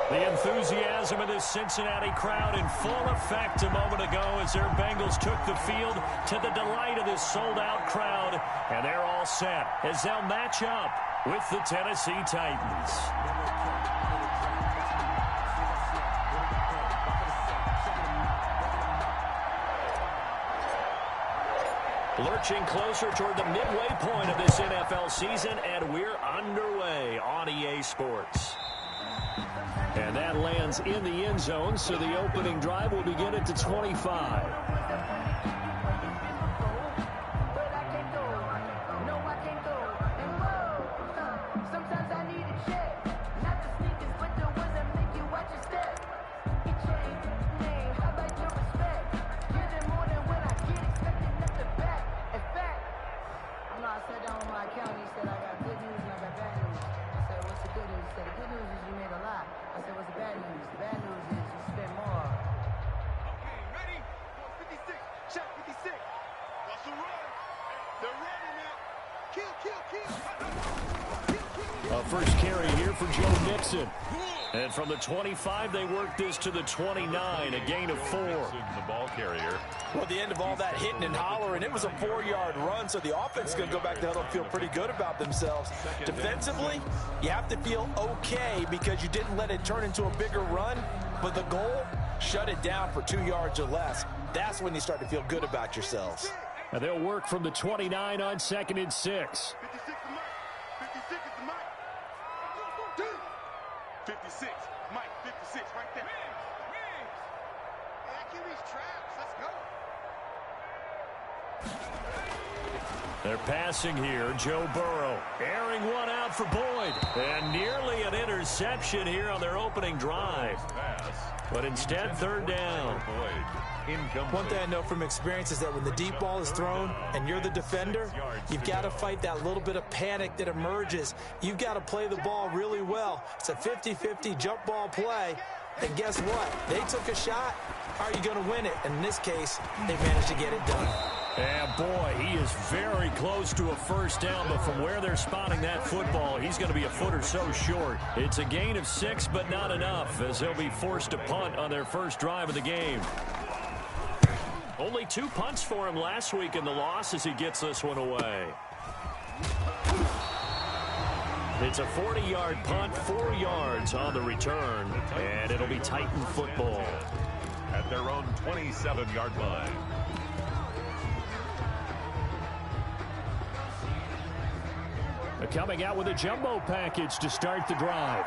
The enthusiasm of this Cincinnati crowd in full effect a moment ago as their Bengals took the field to the delight of this sold-out crowd. And they're all set as they'll match up with the Tennessee Titans. Lurching closer toward the midway point of this NFL season, and we're underway on EA Sports. And that lands in the end zone, so the opening drive will begin at the 25. First carry here for Joe Mixon. And from the 25, they work this to the 29, a gain of 4. The ball carrier. Well, the end of all that hitting and hollering, it was a 4-yard run, so the offense is going to go back to huddle and feel pretty good about themselves. Defensively, you have to feel okay because you didn't let it turn into a bigger run, but the goal, shut it down for 2 yards or less. That's when you start to feel good about yourselves. And they'll work from the 29 on 2nd and 6. 56, Mike, 56, right there. QB's traps, let's go. They're passing here. Joe Burrow airing one out for Boyd. And nearly an interception here on their opening drive. But instead, 3rd down. One thing I know from experience is that when the deep ball is thrown and you're the defender, you've got to fight that little bit of panic that emerges. You've got to play the ball really well. It's a 50-50 jump ball play. And guess what? They took a shot. How are you going to win it? And in this case, they managed to get it done. And boy, he is very close to a first down, but from where they're spotting that football, he's going to be a foot or so short. It's a gain of 6, but not enough, as they'll be forced to punt on their first drive of the game. Only 2 punts for him last week in the loss as he gets this one away. It's a 40-yard punt, 4 yards on the return, and it'll be Titan football. At their own 27-yard line. They're coming out with a jumbo package to start the drive.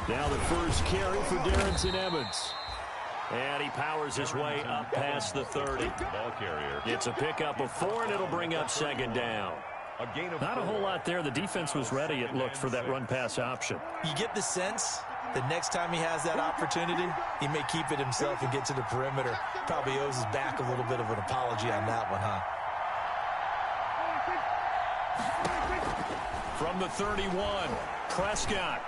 Now the first carry for Darrington Evans. And he powers his way up past the 30. Ball carrier. It's a pickup of 4, and it'll bring up 2nd down. Not a whole lot there. The defense was ready, it looked, for that run-pass option. You get the sense the next time he has that opportunity, he may keep it himself and get to the perimeter. Probably owes his back a little bit of an apology on that one, huh? From the 31, Prescott.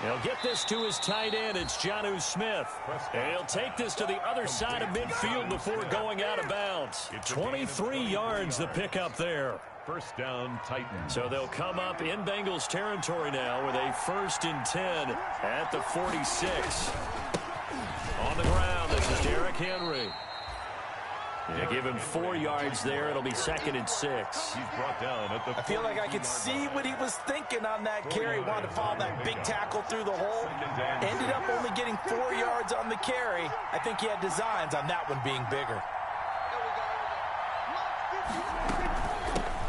He'll get this to his tight end. It's Jonnu Smith. And he'll take this to the other side of midfield before going out of bounds. 23 yards the pickup there. First down, Titans. So they'll come up in Bengals territory now with a 1st and 10 at the 46. On the ground, this is Derrick Henry. They give him 4 yards there. It'll be 2nd and 6. He's brought down at the I feel like I could see what he was thinking on that carry. Wanted to follow that big tackle through the hole. Ended up only getting 4 yards on the carry. I think he had designs on that one being bigger.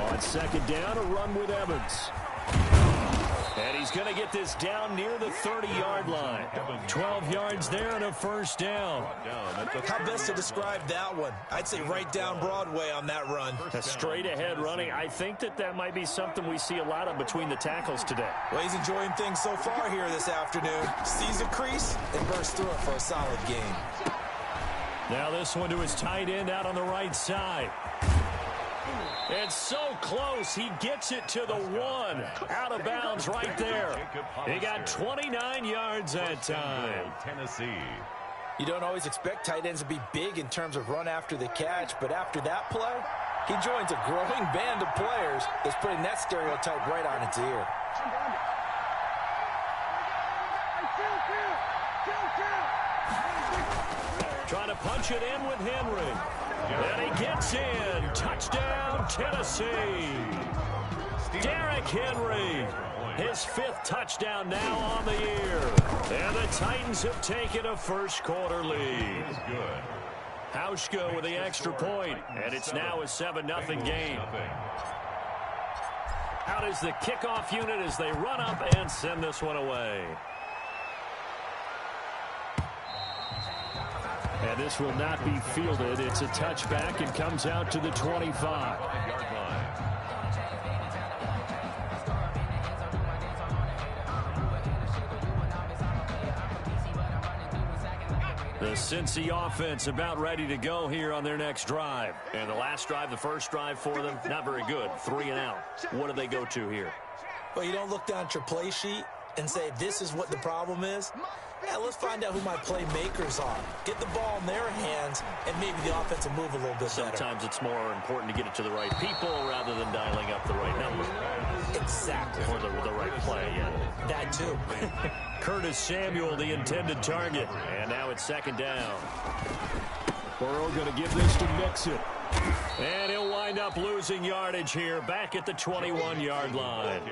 On 2nd down, a run with Evans. And he's going to get this down near the 30-yard line. 12 yards there and a first down. How best to describe that one? I'd say right down Broadway on that run. A straight-ahead running. I think that might be something we see a lot of between the tackles today. Well, he's enjoying things so far here this afternoon. Sees a crease and bursts through it for a solid game. Now this one to his tight end out on the right side. It's so close. He gets it to the 1. Out of bounds right there. He got 29 yards that time. Tennessee. You don't always expect tight ends to be big in terms of run after the catch, but after that play, He joins a growing band of players that's putting that stereotype right on its ear. Trying to punch it in with Henry. And he gets in. Touchdown, Tennessee. Derrick Henry. His 5th touchdown now on the year. And the Titans have taken a first-quarter lead. Good. Hauschka with the extra point, and it's now a 7-0 game. Out is the kickoff unit as they run up and send this one away. And this will not be fielded. It's a touchback and comes out to the 25-yard line. The Cincy offense about ready to go here on their next drive. And the last drive, the first drive for them, not very good. 3 and out. What do they go to here? Well, you don't look down at your play sheet and say, this is what the problem is. Yeah, let's find out who my playmakers are. Get the ball in their hands, and maybe the offense will move a little bit better. Sometimes it's more important to get it to the right people rather than dialing up the right number. Exactly. Or the right play, yeah. That too. Curtis Samuel, the intended target. And now it's 2nd down. Burrow going to give this to Mixon. And he'll wind up losing yardage here back at the 21-yard line.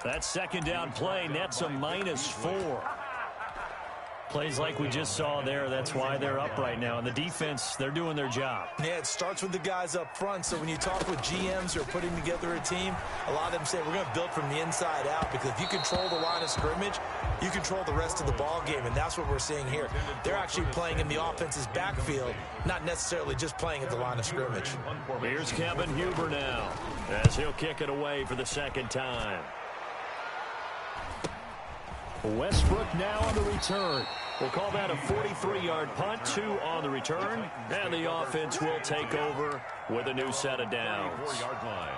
That 2nd down play nets a -4. Plays like we just saw there, that's why they're up right now. And the defense, they're doing their job. Yeah, it starts with the guys up front. So when you talk with GMs who are putting together a team, a lot of them say we're going to build from the inside out, because if you control the line of scrimmage, you control the rest of the ball game, and that's what we're seeing here. They're actually playing in the offense's backfield, not necessarily just playing at the line of scrimmage. Here's Kevin Huber now, as he'll kick it away for the 2nd time. Westbrook now on the return. We'll call that a 43-yard punt, 2 on the return, and the offense will take over with a new set of downs. 4-yard line.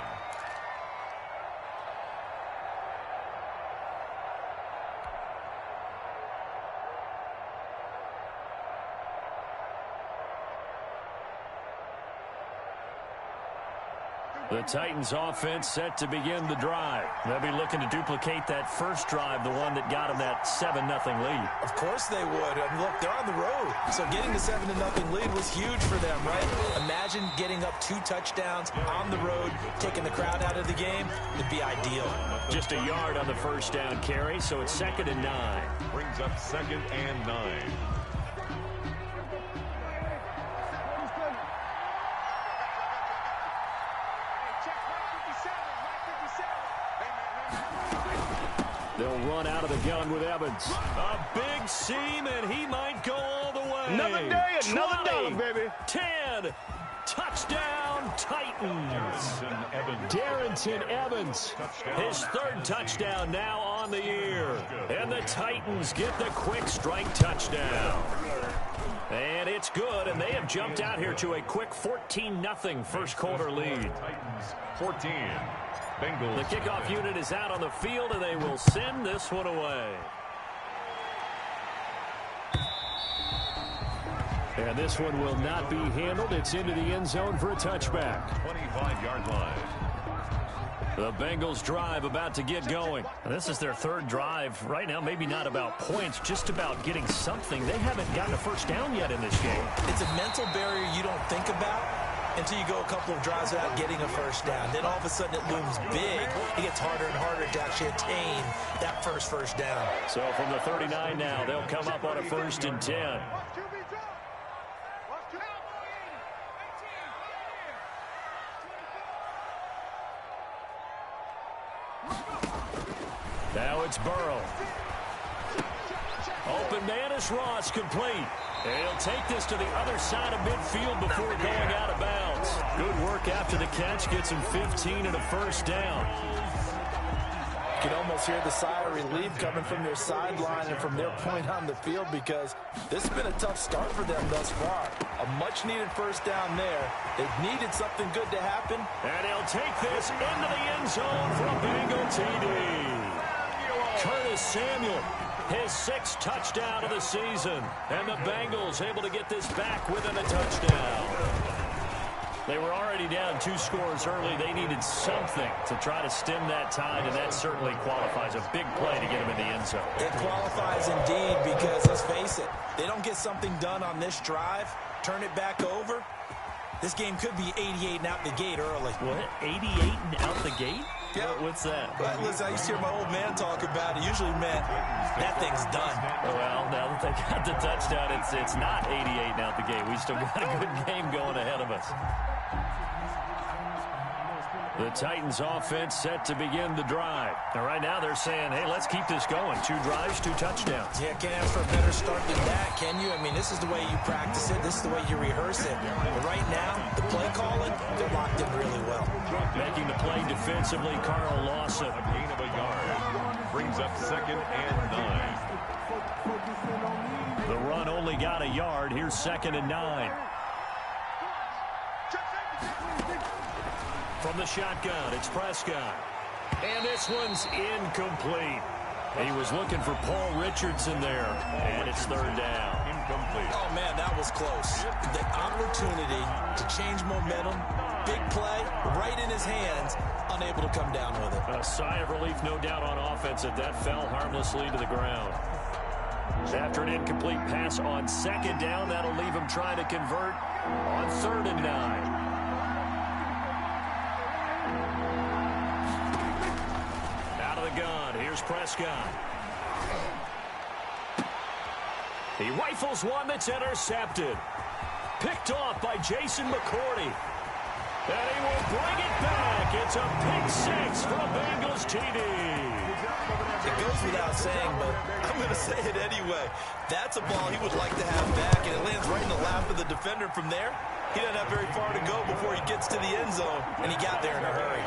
The Titans offense set to begin the drive. They'll be looking to duplicate that first drive, the one that got them that 7-0 lead. Of course they would. Look, they're on the road. So getting the 7-0 lead was huge for them, right? Imagine getting up 2 touchdowns on the road, taking the crowd out of the game. It'd be ideal. Just a yard on the first down carry, so it's 2nd and 9. Brings up 2nd and 9. They'll run out of the gun with Evans. A big seam, and he might go all the way. Another day, another dollar, baby. 10. Touchdown, Titans. Darrington Evans. His 3rd touchdown now on the year. And the Titans get the quick strike touchdown. And it's good, and they have jumped out here to a quick 14-0 first-quarter lead. Titans 14. Bengals. The kickoff unit is out on the field, and they will send this one away. And this one will not be handled. It's into the end zone for a touchback. 25-yard line. The Bengals drive about to get going. And this is their 3rd drive. Right now, maybe not about points, just about getting something. They haven't gotten a first down yet in this game. It's a mental barrier you don't think about until you go a couple of drives without getting a first down. Then all of a sudden it looms big. It gets harder and harder to actually attain that first down. So from the 39 now, they'll come up on a 1st and 10. Now it's Burrow. Open man is Ross, complete. And he'll take this to the other side of midfield before going out of bounds. Good work after the catch. Gets him 15 and a first down. You can almost hear the sigh of relief coming from their sideline and from their point on the field, because this has been a tough start for them thus far. A much-needed first down there. They've needed something good to happen. And he'll take this into the end zone for a Bengal TD. Curtis Samuel, his 6th touchdown of the season. And the Bengals able to get this back within a touchdown. They were already down 2 scores early. They needed something to try to stem that tide, and that certainly qualifies. A big play to get them in the end zone. It qualifies indeed because, let's face it, they don't get something done on this drive, turn it back over, this game could be 88 and out the gate early. What? 88 and out the gate? Yeah. What's that? Well, listen, I used to hear my old man talk about it. Usually meant that thing's done. Well, now that they got the touchdown, it's not 88 and out the gate. We still got a good game going ahead of us. The Titans offense set to begin the drive. And right now they're saying, hey, let's keep this going. 2 drives, 2 touchdowns. Yeah, can't ask for a better start than that, can you? I mean, this is the way you practice it. This is the way you rehearse it. But right now, the play calling, they're locked in really well. Making the play defensively, Carl Lawson. A gain of a yard. Brings up 2nd and 9. The run only got a yard. Here's 2nd and 9. From the shotgun, it's Prescott. And this one's incomplete. He was looking for Paul Richardson there, and it's 3rd down. Incomplete. Oh, man, that was close. The opportunity to change momentum, big play, right in his hands, unable to come down with it. A sigh of relief, no doubt, on offense that fell harmlessly to the ground. After an incomplete pass on 2nd down, that'll leave him trying to convert on 3rd and 9. Gun. Here's Prescott. He rifles one that's intercepted. Picked off by Jason McCourty. And he will bring it back. It's a pick 6 from Bengals TD. It goes without saying, but I'm going to say it anyway. That's a ball he would like to have back, and it lands right in the lap of the defender. From there, he doesn't have very far to go before he gets to the end zone, and he got there in a hurry.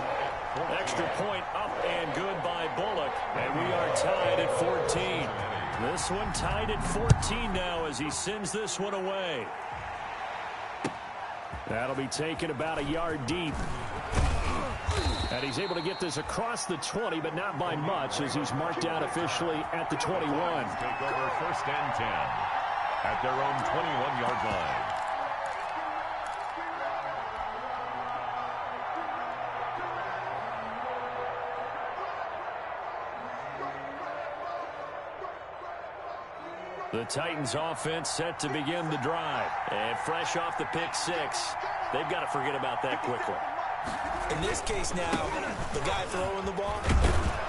Extra point up and good by Bullock. And we are tied at 14. This one tied at 14 now as he sends this one away. That'll be taken about a yard deep. And he's able to get this across the 20, but not by much as he's marked out officially at the 21. Take over 1st and 10 at their own 21-yard line. The Titans offense set to begin the drive. And fresh off the pick 6, they've got to forget about that quickly. In this case now, the guy throwing the ball,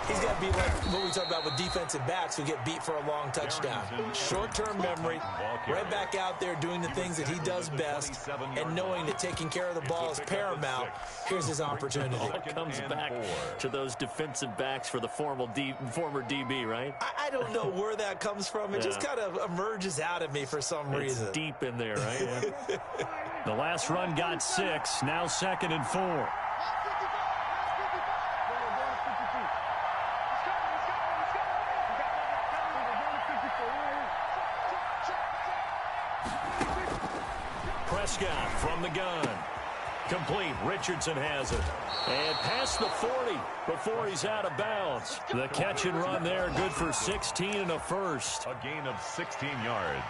he's got to be like what we talk about with defensive backs who get beat for a long touchdown. Short-term memory, right back out there doing the things that he does best, and knowing that taking care of the ball is paramount. Here's his opportunity. It comes back to those defensive backs for the former DB, right? I don't know where that comes from. It just kind of emerges out of me for some reason. It's deep in there, right? Yeah. The last run got 6, now 2nd and 4. Prescott from the gun. Complete. Richardson has it. And past the 40 before he's out of bounds. The catch and run there, good for 16 and a first. A gain of 16 yards.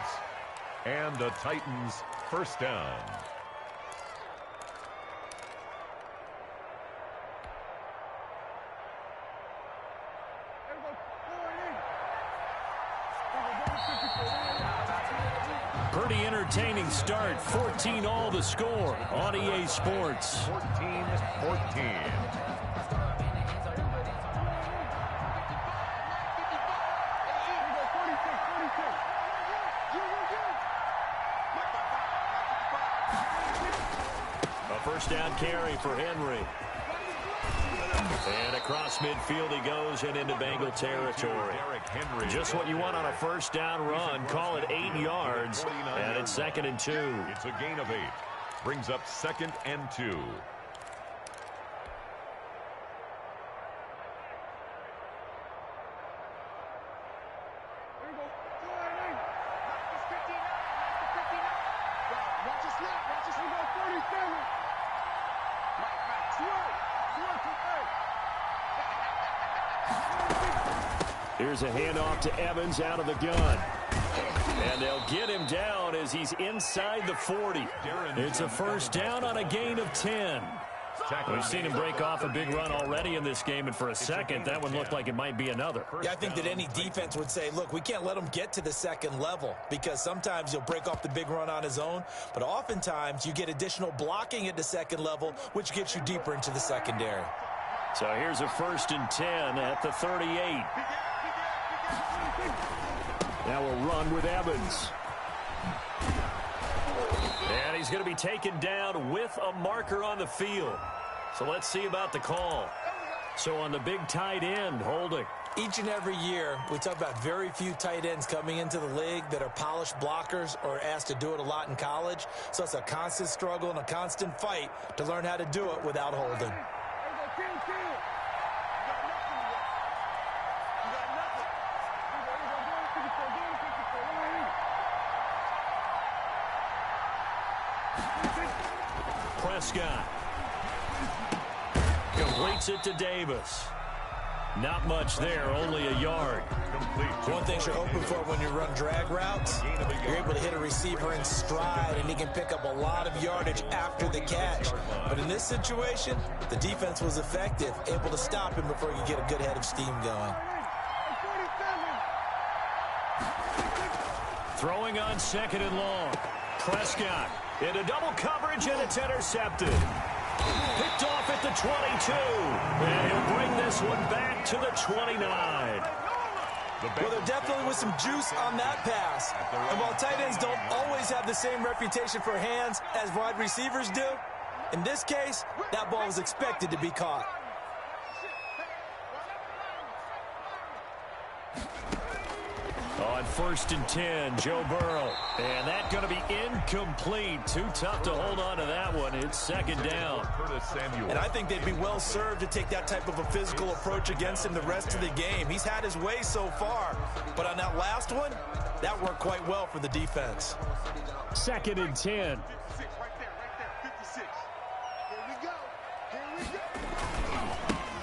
And the Titans' 1st down. Pretty entertaining start. 14 all the score on EA Sports. 14-14. A first down carry for Henry. And across midfield he goes and into Bengal territory. Just what you want on a first down run. Call it 8 yards. And it's 2nd and 2. It's a gain of 8. Brings up 2nd and 2. Here's a handoff to Evans out of the gun. And they'll get him down as he's inside the 40. It's a first down on a gain of 10. We've seen him break off a big run already in this game, and for a second, that one looked like it might be another. Yeah, I think that any defense would say, look, we can't let him get to the second level, because sometimes he'll break off the big run on his own, but oftentimes you get additional blocking at the second level, which gets you deeper into the secondary. So here's a 1st and 10 at the 38. Now we'll run with Evans. And he's going to be taken down with a marker on the field. So let's see about the call. So on the big tight end, holding. Each and every year, we talk about very few tight ends coming into the league that are polished blockers or asked to do it a lot in college. So it's a constant struggle and a constant fight to learn how to do it without holding. Prescott completes it to Davis. Not much there, only a yard. One thing you're hoping for when you run drag routes, you're able to hit a receiver in stride, and he can pick up a lot of yardage after the catch. But in this situation, the defense was effective, able to stop him before you get a good head of steam going. Throwing on 2nd and long. Prescott into double coverage, and it's intercepted. Picked off at the 22. And he'll bring this one back to the 29. Well, there definitely was some juice on that pass. And while tight ends don't always have the same reputation for hands as wide receivers do, in this case, that ball was expected to be caught. On 1st and 10, Joe Burrow. And that's going to be incomplete. Too tough to hold on to that one. It's 2nd down. And I think they'd be well served to take that type of a physical approach against him the rest of the game. He's had his way so far. But on that last one, that worked quite well for the defense. 2nd and 10.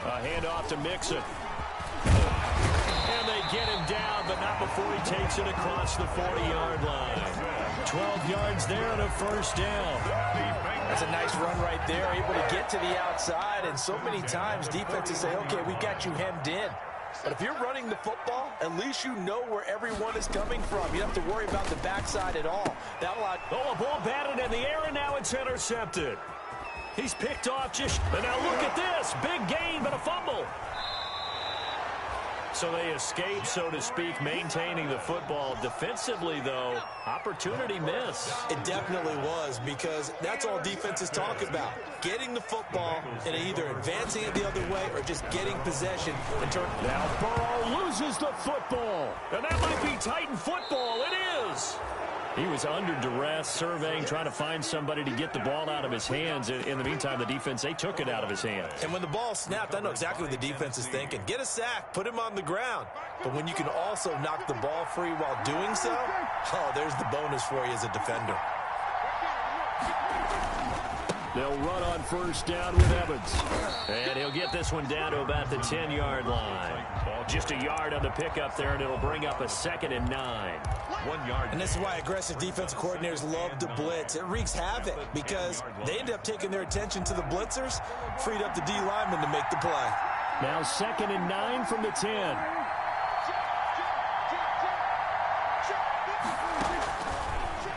A handoff to Mixon. And they get him down, but not before he takes it across the 40-yard line. 12 yards there and a 1st down. That's a nice run right there, able to get to the outside. And so many times defenses say, okay, we've got you hemmed in. But if you're running the football, at least you know where everyone is coming from. You don't have to worry about the backside at all. That allowed. Oh, a ball batted in the air, and now it's intercepted. He's picked off just. And now look at this. Big gain, but a fumble. So they escape, so to speak, maintaining the football. Defensively, though, opportunity miss. It definitely was, because that's all defenses talk about. Getting the football and either advancing it the other way or just getting possession. Now Burrow loses the football. And that might be Titan football. It is. He was under duress, surveying, trying to find somebody to get the ball out of his hands. In the meantime, the defense, they took it out of his hands. And when the ball snapped, I know exactly what the defense is thinking. Get a sack, put him on the ground. But when you can also knock the ball free while doing so, oh, there's the bonus for you as a defender. They'll run on 1st down with Evans. And he'll get this one down to about the 10-yard line. Just a yard on the pickup there, and it'll bring up a 2nd and 9. 1 yard. And this is why aggressive defensive coordinators love to blitz. It wreaks havoc because they end up taking their attention to the blitzers, freed up the D lineman to make the play. Now 2nd and 9 from the 10.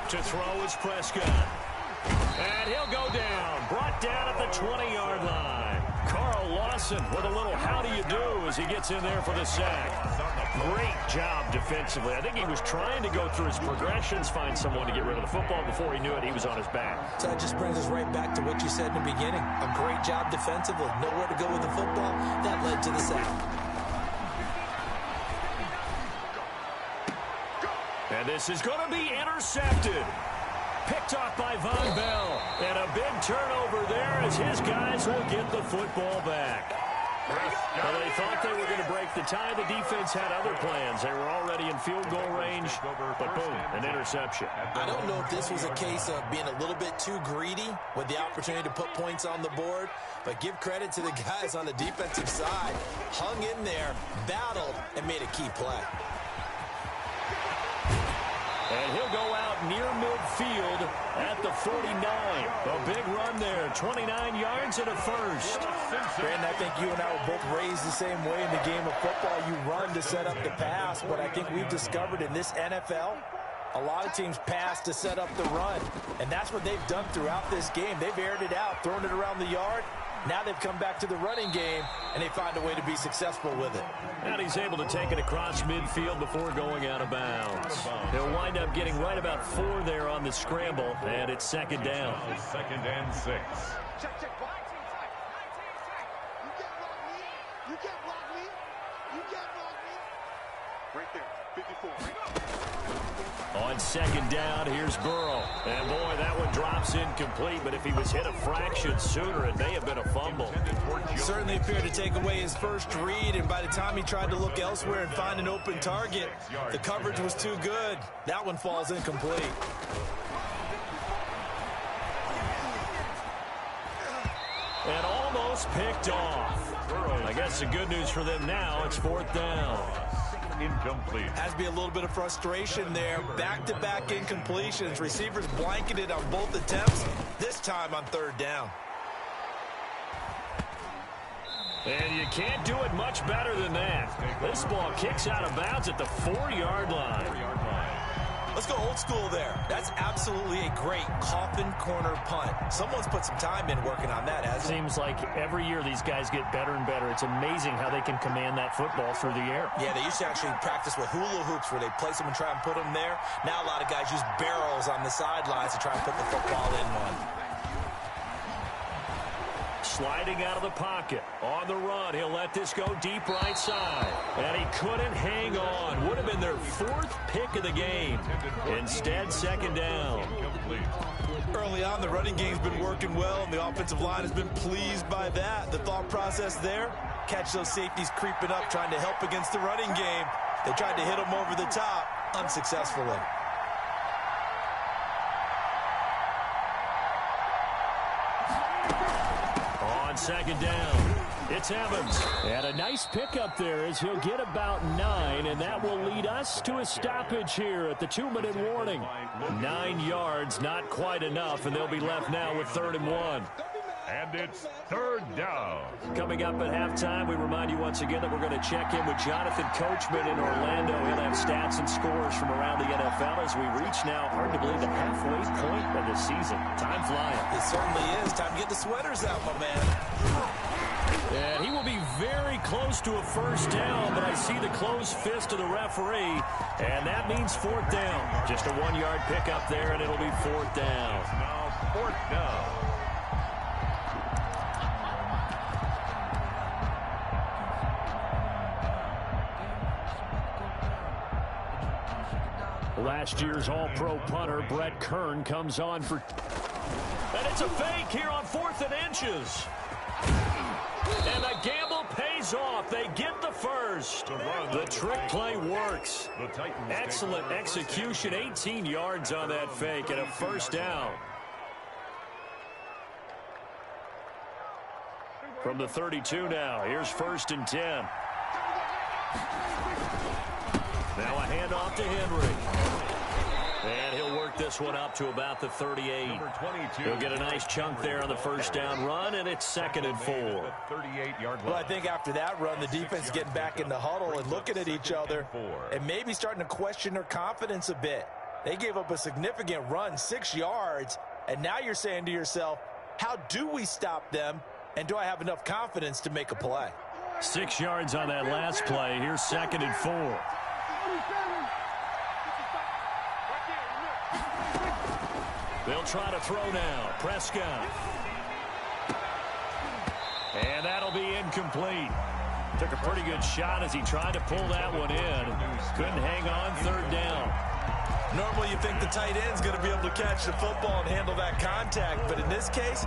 To throw is Prescott. And he'll go down. Brought down at the 20-yard line. Carl Lawson with a little how do you do as he gets in there for the sack. Great job defensively. I think he was trying to go through his progressions, find someone to get rid of the football. Before he knew it, he was on his back. So that just brings us right back to what you said in the beginning. A great job defensively. Nowhere to go with the football. That led to the sack. And this is going to be intercepted. Picked off by Von Bell. And a big turnover there as his guys will get the football back. Well, they thought they were going to break the tie. The defense had other plans. They were already in field goal range, but boom, an interception. I don't know if this was a case of being a little bit too greedy with the opportunity to put points on the board, but give credit to the guys on the defensive side. Hung in there, battled, and made a key play. And he'll go out near midfield at the 49. A big run there, 29 yards and a first. Brandon, I think you and I were both raised the same way in the game of football. You run to set up the pass, but I think we've discovered in this NFL, a lot of teams pass to set up the run, and that's what they've done throughout this game. They've aired it out, thrown it around the yard. Now they've come back to the running game, and they find a way to be successful with it. And he's able to take it across midfield before going out of bounds. He'll wind up getting right about 4 there on the scramble, and it's second down. Second and 6. Check. You can't block me. Right there, 54. On second down, here's Burrow. And, boy, that one drops incomplete, but if he was hit a fraction sooner, it may have been a fumble. He certainly appeared to take away his first read, and by the time he tried to look elsewhere and find an open target, the coverage was too good. That one falls incomplete. And almost picked off. I guess the good news for them now, it's fourth down. Incomplete. Has to be a little bit of frustration there. Back-to-back incompletions. Receivers blanketed on both attempts, this time on third down. And you can't do it much better than that. This ball kicks out of bounds at the 4-yard line. Let's go old school there. That's absolutely a great coffin corner punt. Someone's put some time in working on that, hasn't it? Seems like every year these guys get better and better. It's amazing how they can command that football through the air. Yeah, they used to actually practice with hula hoops where they place them and try and put them there. Now a lot of guys use barrels on the sidelines to try and put the football in one. Sliding out of the pocket. On the run, he'll let this go deep right side. And he couldn't hang on. Would have been their 4th pick of the game. Instead, second down. Early on, the running game's been working well, and the offensive line has been pleased by that. The thought process there, catch those safeties creeping up, trying to help against the running game. They tried to hit them over the top, unsuccessfully. Second down. It's Evans. And a nice pickup there as he'll get about 9, and that will lead us to a stoppage here at the 2-minute warning. 9 yards, not quite enough, and they'll be left now with 3rd and 1. And it's third down. Coming up at halftime, we remind you once again that we're going to check in with Jonathan Coachman in Orlando. He'll have stats and scores from around the NFL as we reach now, hard to believe, the halfway point of the season. Time flying. It certainly is. Time to get the sweaters out, my man. And he will be very close to a first down, but I see the closed fist of the referee, and that means 4th down. Just a 1-yard pickup there, and it'll be 4th down. Now 4th down. Last year's All-Pro punter, Brett Kern, comes on for... And it's a fake here on 4th and inches. And the gamble pays off. They get the first. The trick play works. Excellent execution. 18 yards on that fake and a first down. From the 32 now. Here's 1st and 10. Now a handoff to Henry. And he'll work this one up to about the 38. He'll get a nice chunk there on the first down run, and it's 2nd and 4. 38-yard line. Well, I think after that run, the defense getting back in the huddle and looking at each other and maybe starting to question their confidence a bit. They gave up a significant run, 6 yards, and now you're saying to yourself, how do we stop them, and do I have enough confidence to make a play? 6 yards on that last play. Here's 2nd and 4. They'll try to throw now. Prescott. And that'll be incomplete. Took a pretty good shot as he tried to pull that one in. Couldn't hang on. 3rd down. Normally you think the tight end's going to be able to catch the football and handle that contact, but in this case,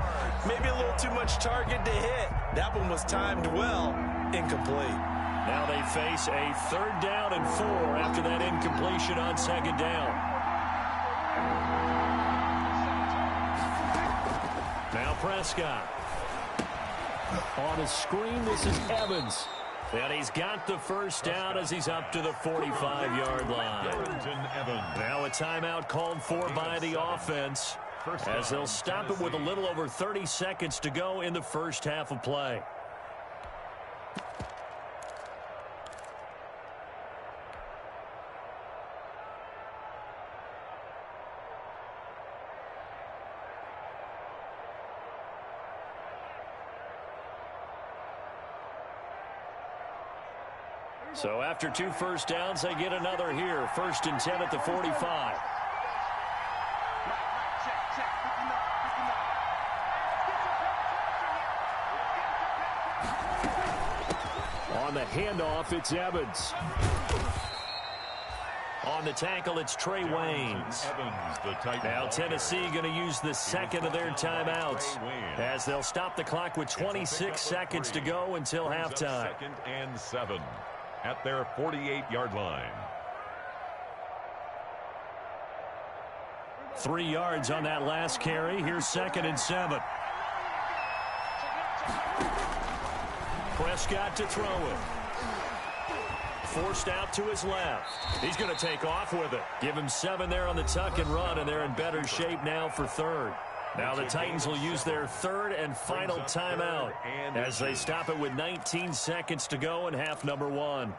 maybe a little too much target to hit. That one was timed well. Incomplete. Now they face a 3rd down and 4 after that incompletion on 2nd down. Now Prescott. On a screen, this is Evans. And he's got the first down as he's up to the 45-yard line. Now a timeout called for by the offense as they'll stop it with a little over 30 seconds to go in the first half of play. So after 2 first downs, they get another here. 1st and 10 at the 45. On the handoff, it's Evans. On the tackle, it's Trey Waynes. Now Tennessee going to use the second of their timeouts as they'll stop the clock with 26 seconds to go until halftime. 2nd and 7 at their 48-yard line. 3 yards on that last carry. Here's 2nd and 7. Prescott to throw it. Forced out to his left. He's going to take off with it. Give him 7 there on the tuck and run, and they're in better shape now for 3rd. Now the Titans will use their 3rd and final timeout as they stop it with 19 seconds to go in half number 1.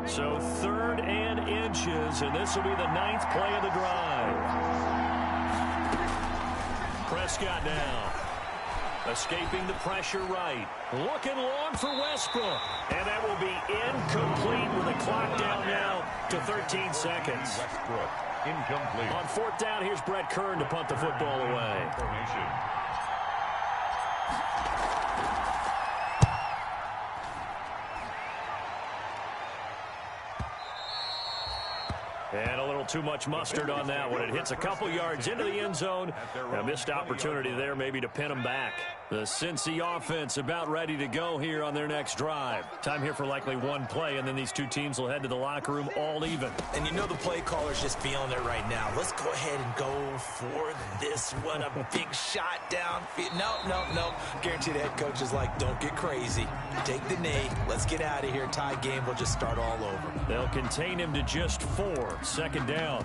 So 3rd and inches, and this will be the 9th play of the drive. Prescott now. Escaping the pressure right. Looking long for Westbrook. And that will be incomplete with the clock down now to 13 seconds. Westbrook, incomplete. On 4th down, here's Brett Kern to punt the football away. Formation. And a little too much mustard on that one. It hits a couple yards into the end zone. A missed opportunity there maybe to pin them back. The Cincy offense about ready to go here on their next drive. Time here for likely 1 play, and then these 2 teams will head to the locker room all even. And you know the play caller's just feeling it right now. Let's go ahead and go for this one. A big shot downfield. No. Guarantee the head coach is like, don't get crazy. Take the knee. Let's get out of here. Tie game. We'll just start all over. They'll contain him to just 4. 2nd down.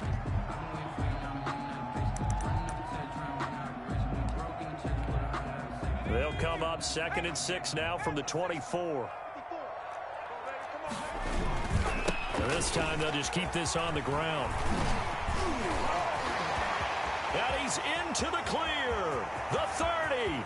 They'll come up 2nd and 6 now from the 24. And this time they'll just keep this on the ground. And he's into the clear. The 30,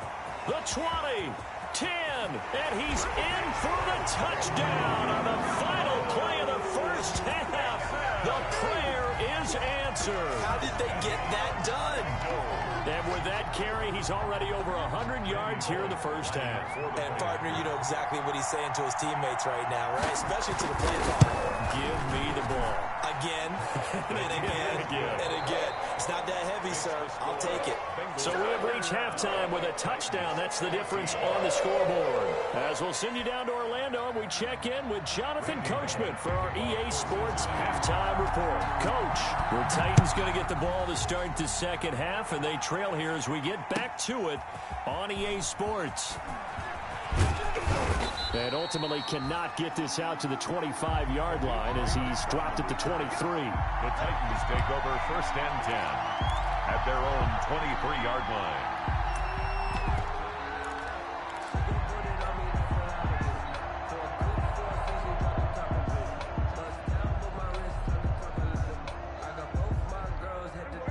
the 20, 10, and he's in for the touchdown on the final play of the first half. The prayer is answered. How did they get that done? And with that carry, he's already over 100 yards here in the first half. And, partner, you know exactly what he's saying to his teammates right now, right? Especially to the play caller. Give me the ball. Again, and again, and again. It's not that heavy, sir. I'll take it. So we have reached halftime with a touchdown. That's the difference on the scoreboard. As we'll send you down to Orlando, we check in with Jonathan Coachman for our EA Sports Halftime Report. Coach, the Titans going to get the ball to start the second half, and they trail here as we get back to it on EA Sports. And ultimately cannot get this out to the 25-yard line as he's dropped at the 23. The Titans take over 1st and 10 at their own 23-yard line.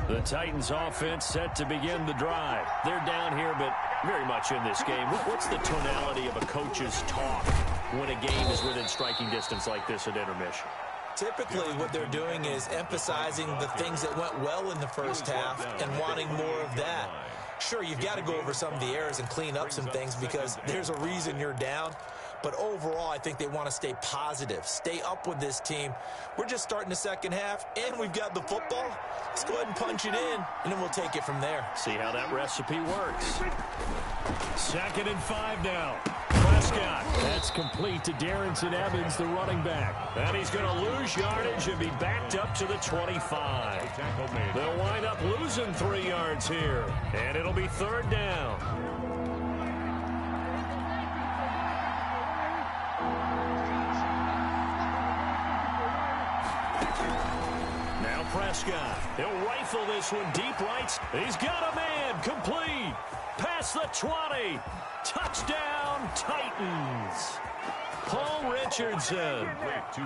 The Titans offense set to begin the drive. They're down here, but very much in this game. What's the tonality of a coach's talk when a game is within striking distance like this at intermission? Typically, what they're doing is emphasizing the things that went well in the first half and wanting more of that. Sure, you've got to go over some of the errors and clean up some things because there's a reason you're down. But overall, I think they want to stay positive, stay up with this team. We're just starting the second half, and we've got the football. Let's go ahead and punch it in, and then we'll take it from there. See how that recipe works. 2nd and 5 now. Prescott. That's complete to Darrington Evans, the running back. And he's going to lose yardage and be backed up to the 25. They'll wind up losing 3 yards here. And it'll be 3rd down. Now Prescott. He'll rifle this one deep right. He's got a man. Complete. Past the 20. Touchdown, Titans. Paul Richardson,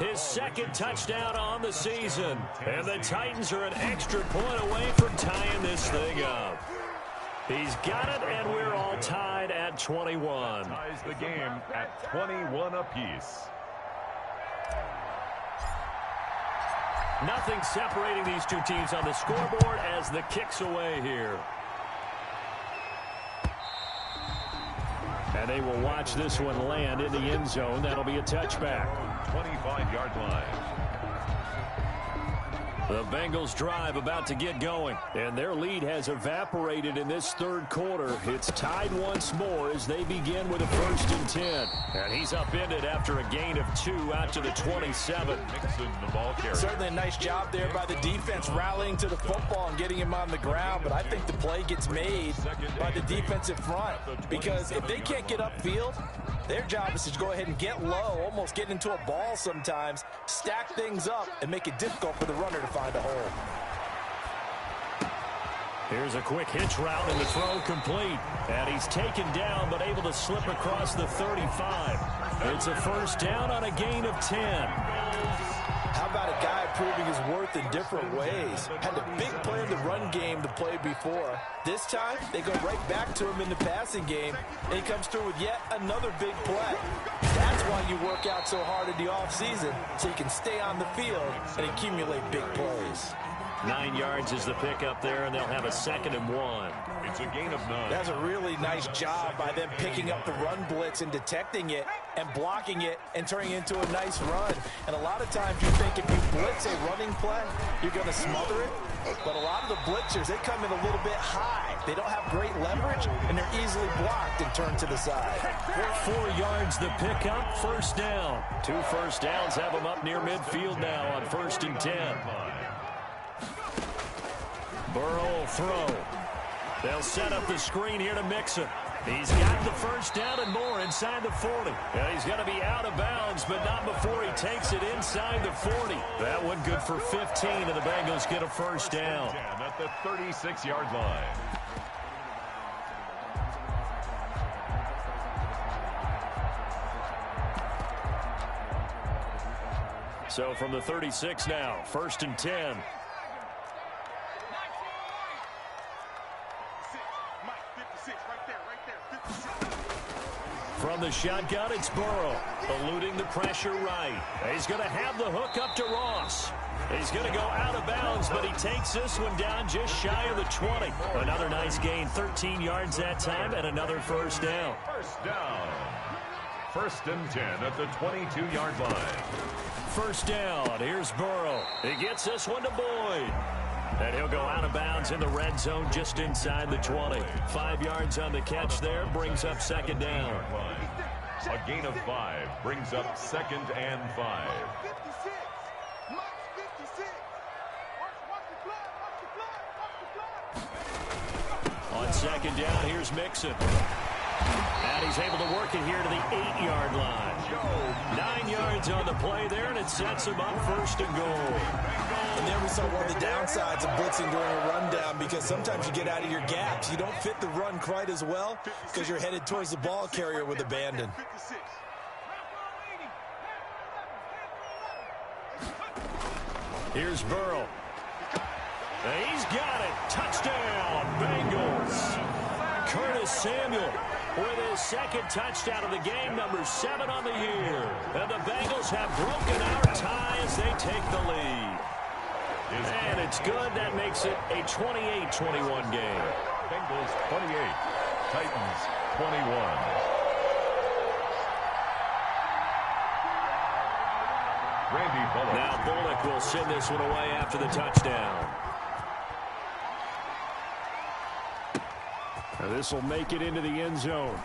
his 2nd touchdown on the season. And the Titans are an extra point away from tying this thing up. He's got it, and we're all tied at 21. Ties the game at 21 apiece. Nothing separating these two teams on the scoreboard as the kick's away here. And they will watch this one land in the end zone. That'll be a touchback. 25-yard line. The Bengals drive about to get going, and their lead has evaporated in this 3rd quarter. It's tied once more as they begin with a 1st and 10. And he's upended after a gain of 2 out to the 27. Mixon, the ball carrier. Certainly a nice job there by the defense rallying to the football and getting him on the ground, but I think the play gets made by the defensive front because if they can't get upfield, their job is to go ahead and get low, almost get into a ball sometimes, stack things up, and make it difficult for the runner to find a hole. Here's a quick hitch route and the throw complete. And he's taken down but able to slip across the 35. It's a 1st down on a gain of 10. How about a guy proving his worth in different ways? Had a big play in the run game to play before. This time, they go right back to him in the passing game, and he comes through with yet another big play. That's why you work out so hard in the offseason, so you can stay on the field and accumulate big plays. 9 yards is the pickup there, and they'll have a 2nd and 1. It's a gain of 9. That's a really nice job by them picking up the run blitz and detecting it and blocking it and turning it into a nice run. And a lot of times you think if you blitz a running play, you're going to smother it. But a lot of the blitzers, they come in a little bit high. They don't have great leverage, and they're easily blocked and turned to the side. 4 yards the pickup, 1st down. 2 1st downs have them up near midfield now on 1st and 10. Burrow will throw. They'll set up the screen here to Mixon. He's got the 1st down and more inside the 40. And he's going to be out of bounds, but not before he takes it inside the 40. That one good for 15, and the Bengals get a 1st down. At the 36-yard line. So from the 36 now, 1st and 10. From the shotgun, it's Burrow, eluding the pressure right. He's going to have the hook up to Ross. He's going to go out of bounds, but he takes this one down just shy of the 20. Another nice gain, 13 yards that time, and another 1st down. 1st down. 1st and 10 at the 22-yard line. 1st down, here's Burrow. He gets this one to Boyd. And he'll go out of bounds in the red zone just inside the 20. 5 yards on the catch there, brings up 2nd down. A gain of 5 brings up 2nd and 5. On 2nd down, here's Mixon. And he's able to work it here to the 8-yard line. 9 yards on the play there, and it sets him up 1st and goal. And there we saw one of the downsides of blitzing during a rundown because sometimes you get out of your gaps. You don't fit the run quite as well because you're headed towards the ball carrier with abandon. Here's Burrow. And he's got it. Touchdown, Bengals. Curtis Samuel with his 2nd touchdown of the game, number 7 on the year. And the Bengals have broken our tie as they take the lead. And it's good. That makes it a 28-21 game. Bengals 28, Titans 21. Randy Bullock. Now Bullock will send this one away after the touchdown. Now this will make it into the end zone.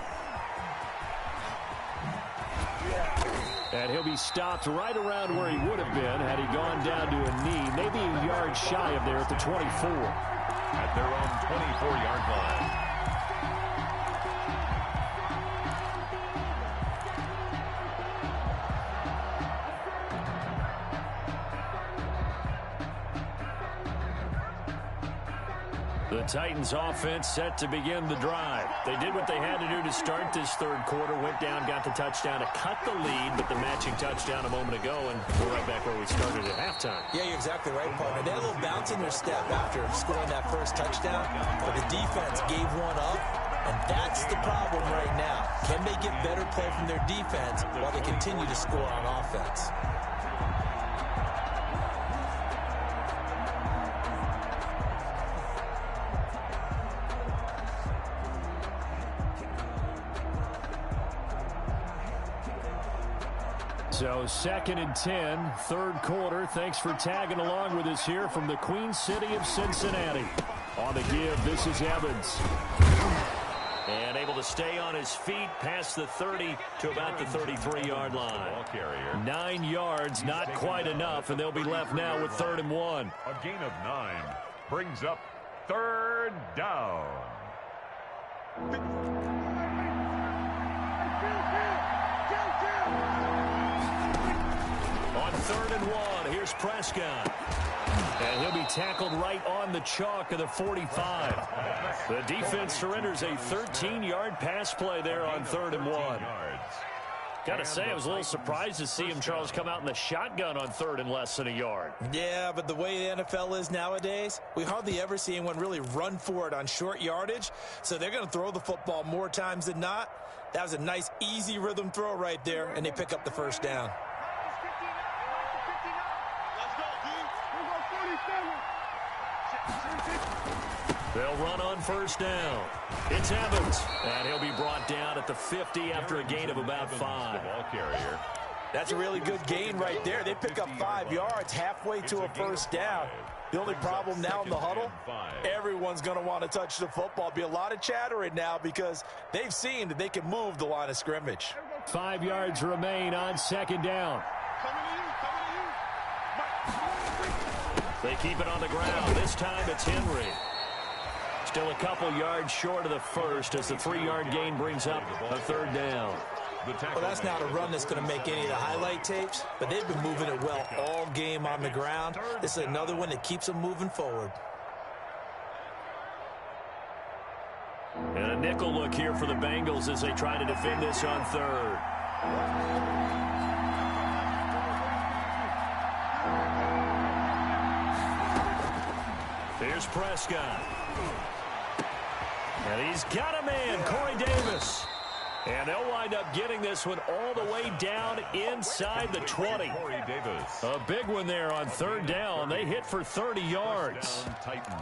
And he'll be stopped right around where he would have been had he gone down to a knee, maybe a yard shy of there at the 24. At their own 24-yard line. The Titans offense set to begin the drive. They did what they had to do to start this third quarter, went down, got the touchdown to cut the lead, but the matching touchdown a moment ago, and we're right back where we started at halftime. Yeah, you're exactly right, partner. They had a little bounce in their step after scoring that first touchdown, but the defense gave one up, and that's the problem right now. Can they get better play from their defense while they continue to score on offense? So 2nd and 10, third quarter. Thanks for tagging along with us here from the Queen City of Cincinnati. On the give, this is Evans. And able to stay on his feet past the 30 to about the 33-yard line. 9 yards, not quite enough, and they'll be left now with 3rd and 1. A gain of 9 brings up 3rd down. On 3rd and 1, here's Prescott. And he'll be tackled right on the chalk of the 45. The defense surrenders a 13-yard pass play there on 3rd and 1. Got to say, I was a little surprised to see him, Charles, come out in the shotgun on 3rd and less than a yard. Yeah, but the way the NFL is nowadays, we hardly ever see anyone really run for it on short yardage. So they're going to throw the football more times than not. That was a nice, easy rhythm throw right there, and they pick up the first down. They'll run on first down. It's Evans, and he'll be brought down at the 50 after a gain of about 5. That's a really good gain right there. They pick up 5 yards halfway to a first down. The only problem now in the huddle, everyone's going to want to touch the football. Be a lot of chattering now because they've seen that they can move the line of scrimmage. 5 yards remain on 2nd down. They keep it on the ground. This time it's Henry. Still a couple yards short of the first as the 3-yard gain brings up a 3rd down. Well, that's not a run that's going to make any of the highlight tapes, but they've been moving it well all game on the ground. This is another one that keeps them moving forward. And a nickel look here for the Bengals as they try to defend this on 3rd. Here's Prescott. And he's got a man, Corey Davis. And they'll wind up getting this one all the way down inside the 20. Corey Davis. A big one there on 3rd down. They hit for 30 yards. Titans.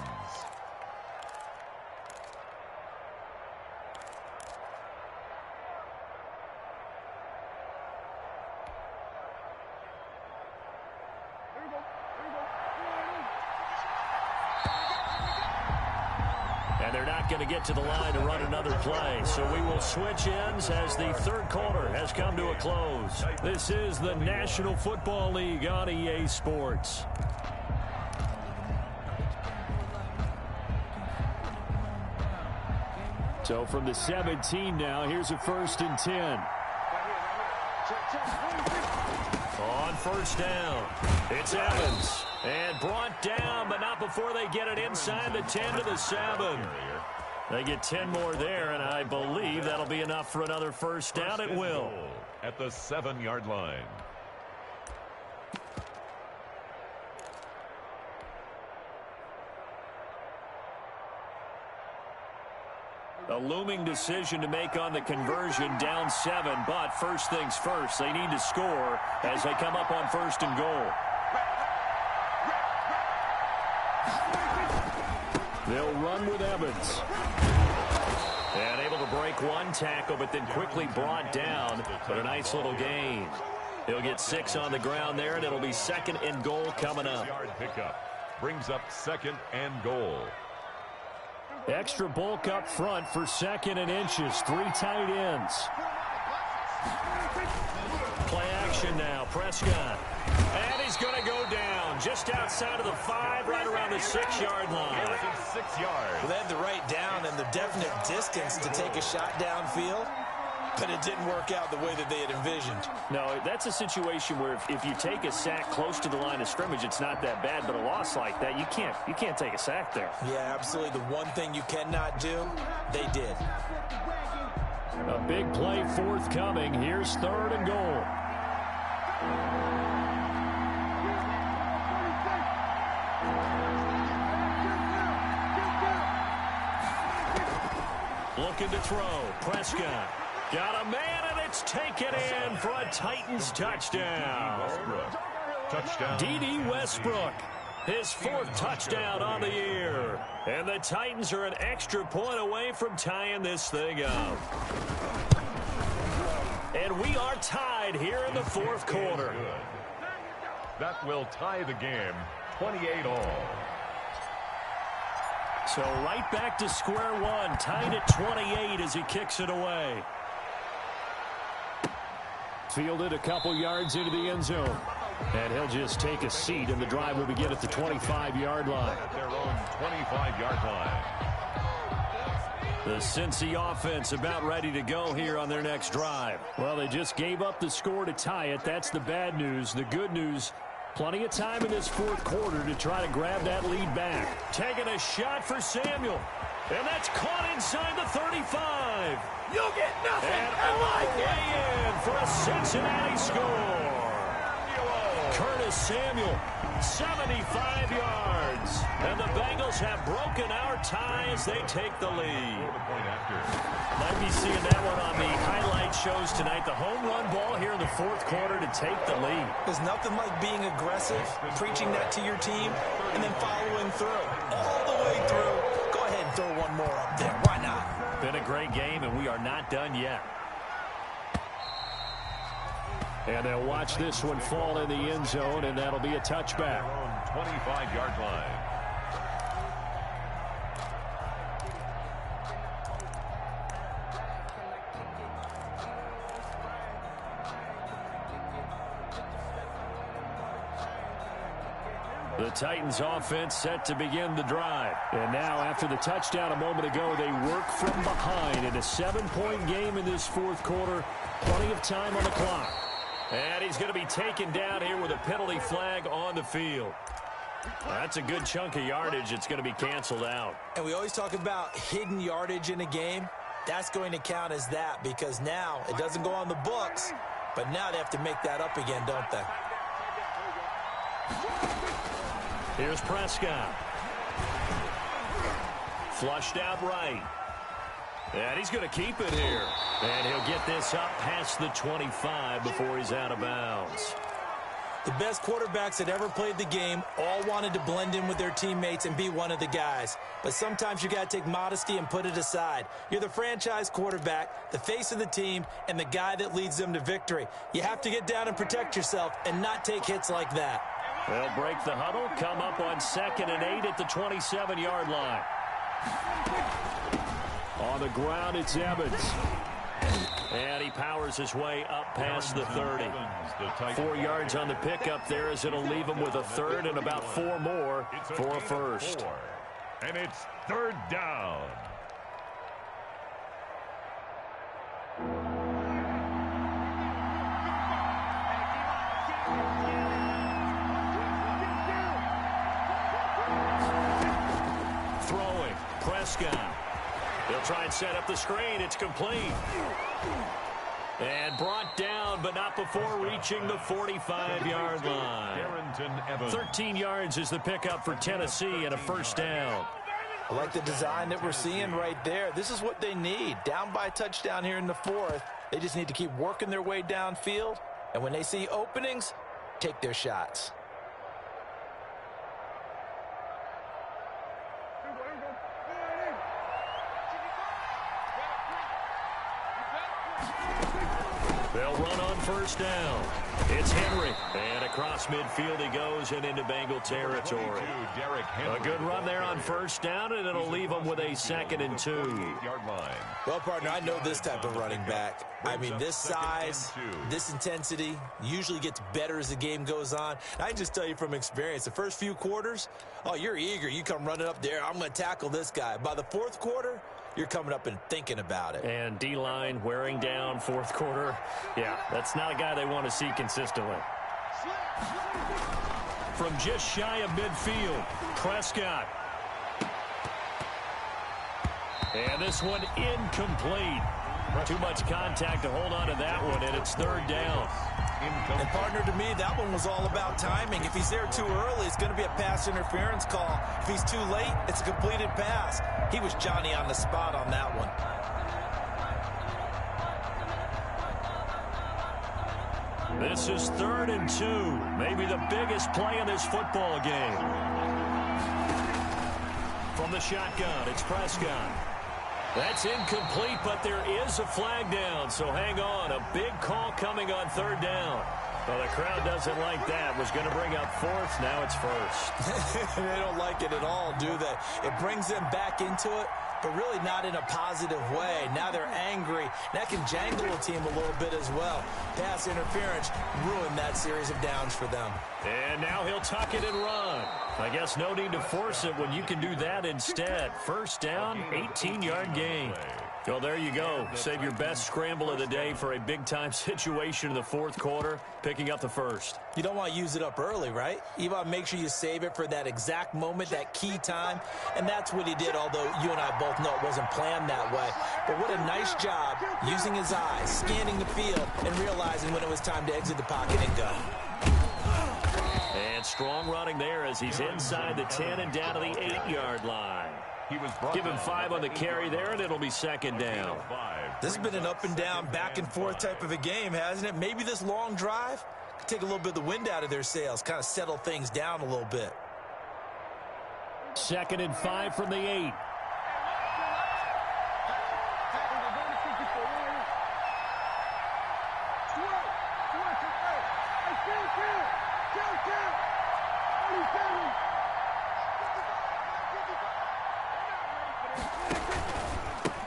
They're not going to get to the line to run another play. So we will switch ends as the third quarter has come to a close. This is the National Football League on EA Sports. So from the 17 now, here's a 1st and 10. On 1st down, it's Evans. And brought down, but not before they get it inside the 10 to the 7. They get 10 more there, and I believe that'll be enough for another 1st down. It will. At the 7-yard line. A looming decision to make on the conversion, down 7, but first things first, they need to score as they come up on 1st and goal. They'll run with Evans. And able to break one tackle, but then quickly brought down. But a nice little gain. He'll get 6 on the ground there, and it'll be 2nd and goal coming up. Yard pickup brings up 2nd and goal. Extra bulk up front for 2nd and inches. 3 tight ends. Play action now. Prescott. And he's going to go down just outside of the 5, right around the 6-yard line. 6 yards. Well, they had the right down and the definite distance to take a shot downfield, but it didn't work out the way that they had envisioned. No, that's a situation where if you take a sack close to the line of scrimmage, it's not that bad, but a loss like that, you can't take a sack there. Yeah, absolutely. The one thing you cannot do, they did. A big play forthcoming. Here's 3rd and goal. Looking to throw. Prescott. Got a man, and it's taken in for a Titans touchdown. Touchdown. D.D. Westbrook. His 4th touchdown on the year. And the Titans are an extra point away from tying this thing up. And we are tied here in the 4th quarter. That will tie the game 28-all. So right back to square one, tied at 28 as he kicks it away. Fielded a couple yards into the end zone. And he'll just take a seat, and the drive will begin at the 25-yard line. At their own 25-yard line. The Cincy offense about ready to go here on their next drive. Well, they just gave up the score to tie it. That's the bad news. The good news, plenty of time in this 4th quarter to try to grab that lead back. Taking a shot for Samuel. And that's caught inside the 35. You'll get nothing. And all the way in for a Cincinnati score. Curtis Samuel, 75 yards. And the Bengals have broken our tie as they take the lead. Might be seeing that one on the highlight shows tonight. The home run ball here in the 4th quarter to take the lead. There's nothing like being aggressive, preaching that to your team, and then following through. All the way through. Go ahead and throw one more up there. Why not? Been a great game, and we are not done yet. And they'll watch this one fall in the end zone, and that'll be a touchback. 25-yard line. The Titans offense set to begin the drive. And now after the touchdown a moment ago, they work from behind in a 7-point game in this 4th quarter. Plenty of time on the clock. And he's going to be taken down here with a penalty flag on the field. That's a good chunk of yardage. It's going to be canceled out. And we always talk about hidden yardage in a game. That's going to count as that because now it doesn't go on the books, but now they have to make that up again, don't they? Here's Prescott. Flushed out right. And he's going to keep it here. And he'll get this up past the 25 before he's out of bounds. The best quarterbacks that ever played the game all wanted to blend in with their teammates and be one of the guys. But sometimes you got to take modesty and put it aside. You're the franchise quarterback, the face of the team, and the guy that leads them to victory. You have to get down and protect yourself and not take hits like that. They'll break the huddle, come up on 2nd and 8 at the 27-yard line. On the ground, it's Evans. And he powers his way up past the 30. 4 yards on the pickup there as it'll leave him with a 3rd and about 4 more for a first. And it's 3rd down. Throwing, Prescott. They'll try and set up the screen. It's complete. And brought down, but not before reaching the 45-yard line. 13 yards is the pickup for Tennessee and a first down. I like the design that we're seeing right there. This is what they need. Down by a touchdown here in the 4th. They just need to keep working their way downfield. And when they see openings, take their shots. They'll run on first down. It's Henry. And across midfield he goes and into Bengal territory. A good run there on first down, and it'll leave them with a 2nd and 2. Well, partner, I know this type of running back. I mean, this size, this intensity usually gets better as the game goes on. I can just tell you from experience, the first few quarters, oh, you're eager. You come running up there. I'm going to tackle this guy. By the 4th quarter, you're coming up and thinking about it. And D-line wearing down 4th quarter. Yeah, that's not a guy they want to see consistently. From just shy of midfield, Prescott. And this one incomplete. Too much contact to hold on to that one, and it's 3rd down. And, partner, to me, that one was all about timing. If he's there too early, it's going to be a pass interference call. If he's too late, it's a completed pass. He was Johnny on the spot on that one. This is 3rd and 2. Maybe the biggest play in this football game. From the shotgun, it's Prescott. That's incomplete, but there is a flag down, so hang on. A big call coming on 3rd down. Well, the crowd doesn't like that. Was going to bring up 4th. Now it's 1st. They don't like it at all, do they? It brings them back into it, but really not in a positive way. Now they're angry. That can jangle a team a little bit as well. Pass interference ruined that series of downs for them. And now he'll tuck it and run. I guess no need to force it when you can do that instead. 1st down, 18-yard gain. Well, there you go. Save your best scramble of the day for a big-time situation in the 4th quarter, picking up the 1st. You don't want to use it up early, right? You want to make sure you save it for that exact moment, that key time. And that's what he did, although you and I both know it wasn't planned that way. But what a nice job using his eyes, scanning the field, and realizing when it was time to exit the pocket and go. And strong running there as he's inside the 10 and down to the 8-yard line. Give him 5 on the carry there, and it'll be 2nd down. This has been an up and down, back and forth type of a game, hasn't it? Maybe this long drive could take a little bit of the wind out of their sails, kind of settle things down a little bit. 2nd and 5 from the 8.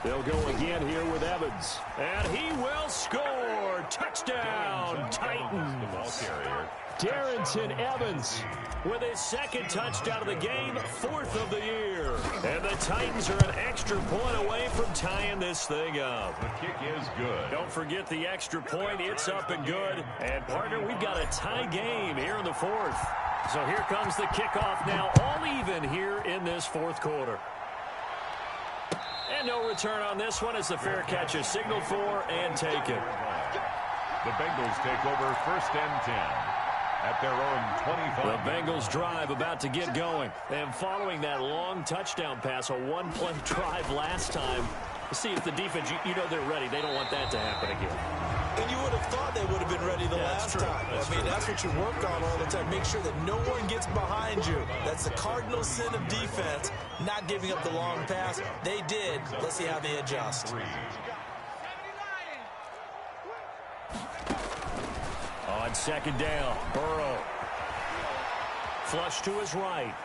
They'll go again here with Evans. And he will score. Touchdown, Titans. Darrington Evans with his 2nd touchdown of the game, 4th of the year. And the Titans are an extra point away from tying this thing up. The kick is good. Don't forget the extra point. It's up and good. And, partner, we've got a tie game here in the 4th. So here comes the kickoff now, all even here in this 4th quarter. And no return on this one as the fair catch is signaled for and taken. The Bengals take over 1st and 10 at their own 25. The Bengals drive about to get going. And following that long touchdown pass, a one-play drive last time, see if the defense, you know they're ready. They don't want that to happen again. And you would have thought they would have been ready the last time. I mean, that's what you work on all the time. Make sure that no one gets behind you. That's the cardinal sin of defense, not giving up the long pass. They did. Let's see how they adjust. On 2nd down, Burrow. Flush to his right.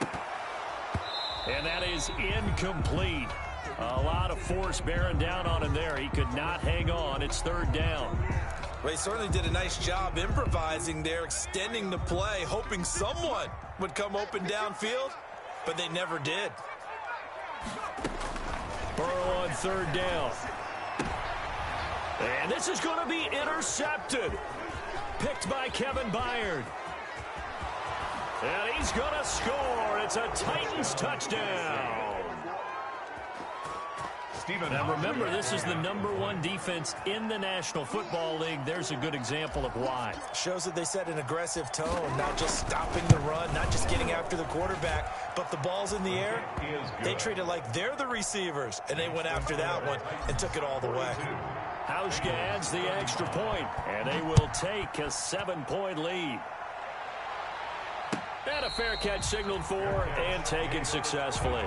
And that is incomplete. A lot of force bearing down on him there. He could not hang on. It's 3rd down. Well, he certainly did a nice job improvising there, extending the play, hoping someone would come open downfield, but they never did. Burrow on 3rd down. And this is going to be intercepted. Picked by Kevin Byard. And he's going to score. It's a Titans touchdown. Now remember, this is the #1 defense in the National Football League. There's a good example of why. Shows that they set an aggressive tone, not just stopping the run, not just getting after the quarterback, but the ball's in the air. They treat it like they're the receivers, and they went after that one and took it all the way. Hauschka adds the extra point, and they will take a 7-point lead. And a fair catch signaled for and taken successfully.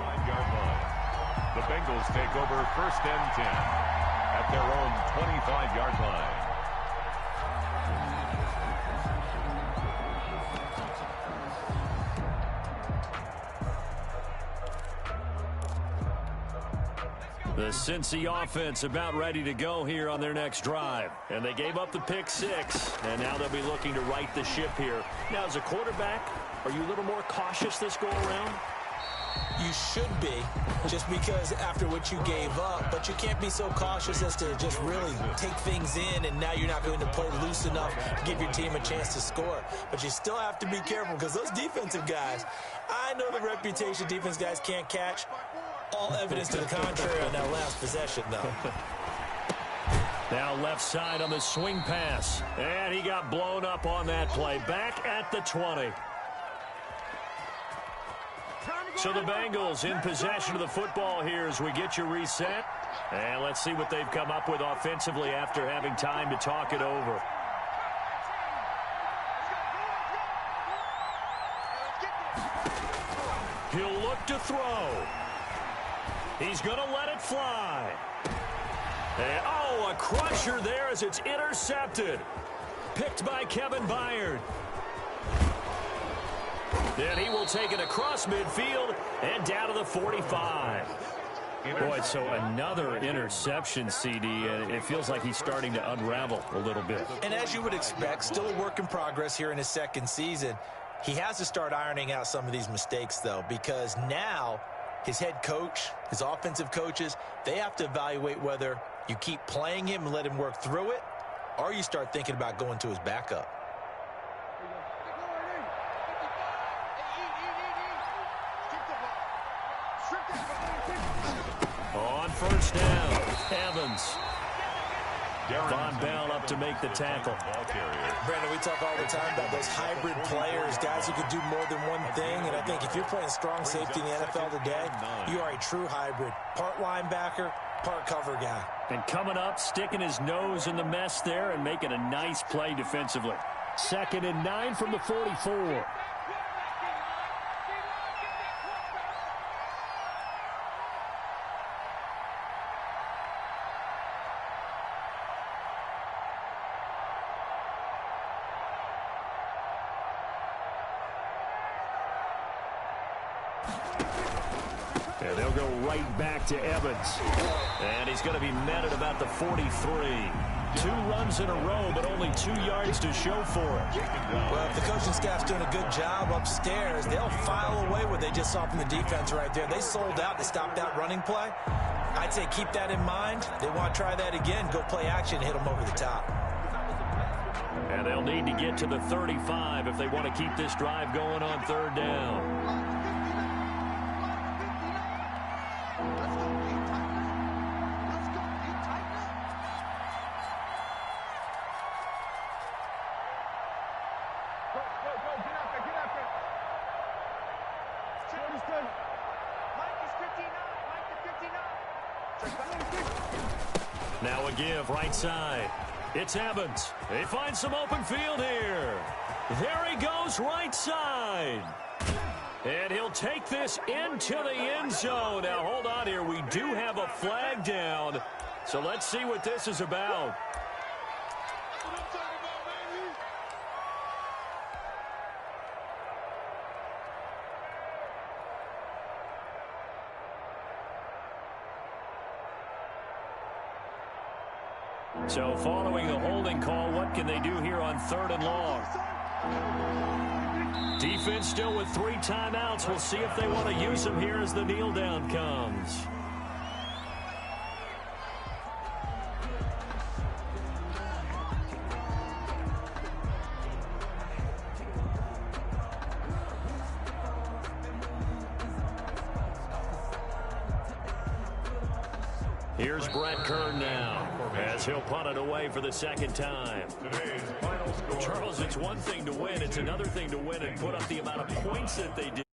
The Bengals take over 1st and 10 at their own 25-yard line. The Cincy offense about ready to go here on their next drive. And they gave up the pick 6, and now they'll be looking to right the ship here. Now, as a quarterback, are you a little more cautious this go-around? You should be, just because after what you gave up, but you can't be so cautious as to just really take things in, and now you're not going to play loose enough to give your team a chance to score. But you still have to be careful, because those defensive guys, I know the reputation defense guys can't catch. All evidence to the contrary on that last possession, though. Now left side on the swing pass, and he got blown up on that play. Back at the 20. So the Bengals in possession of the football here as we get you reset. And let's see what they've come up with offensively after having time to talk it over. He'll look to throw. He's going to let it fly. And, oh, a crusher there as it's intercepted. Picked by Kevin Byard. Then he will take it across midfield and down to the 45. Boy, so another interception, CD, and it feels like he's starting to unravel a little bit. And as you would expect, still a work in progress here in his second season. He has to start ironing out some of these mistakes, though, because now his head coach, his offensive coaches, they have to evaluate whether you keep playing him and let him work through it, or you start thinking about going to his backup. On first down, Evans. Von Bell up to make the tackle. Brandon, we talk all the time about those hybrid players, guys who can do more than one thing. And I think if you're playing strong safety in the NFL today, you are a true hybrid. Part linebacker, part cover guy. And coming up, sticking his nose in the mess there and making a nice play defensively. 2nd and 9 from the 44. And they'll go right back to Evans. And he's going to be met at about the 43. 2 runs in a row, but only 2 yards to show for it. Well, if the coaching staff's doing a good job upstairs, they'll file away what they just saw from the defense right there. They sold out to stop that running play. I'd say keep that in mind. They want to try that again, go play action, hit them over the top. And they'll need to get to the 35 if they want to keep this drive going on 3rd down. Now a give right side. It's Evans. They find some open field here. There he goes right side. And he'll take this into the end zone. Now hold on here. We do have a flag down. So let's see what this is about. So following the holding call, what can they do here on 3rd and long? Defense still with 3 timeouts. We'll see if they want to use them here as the kneel down comes. Here's Brett Kern now as he'll punt it away for the 2nd time. Charles, it's one thing to win. It's another thing to win and put up the amount of points that they did.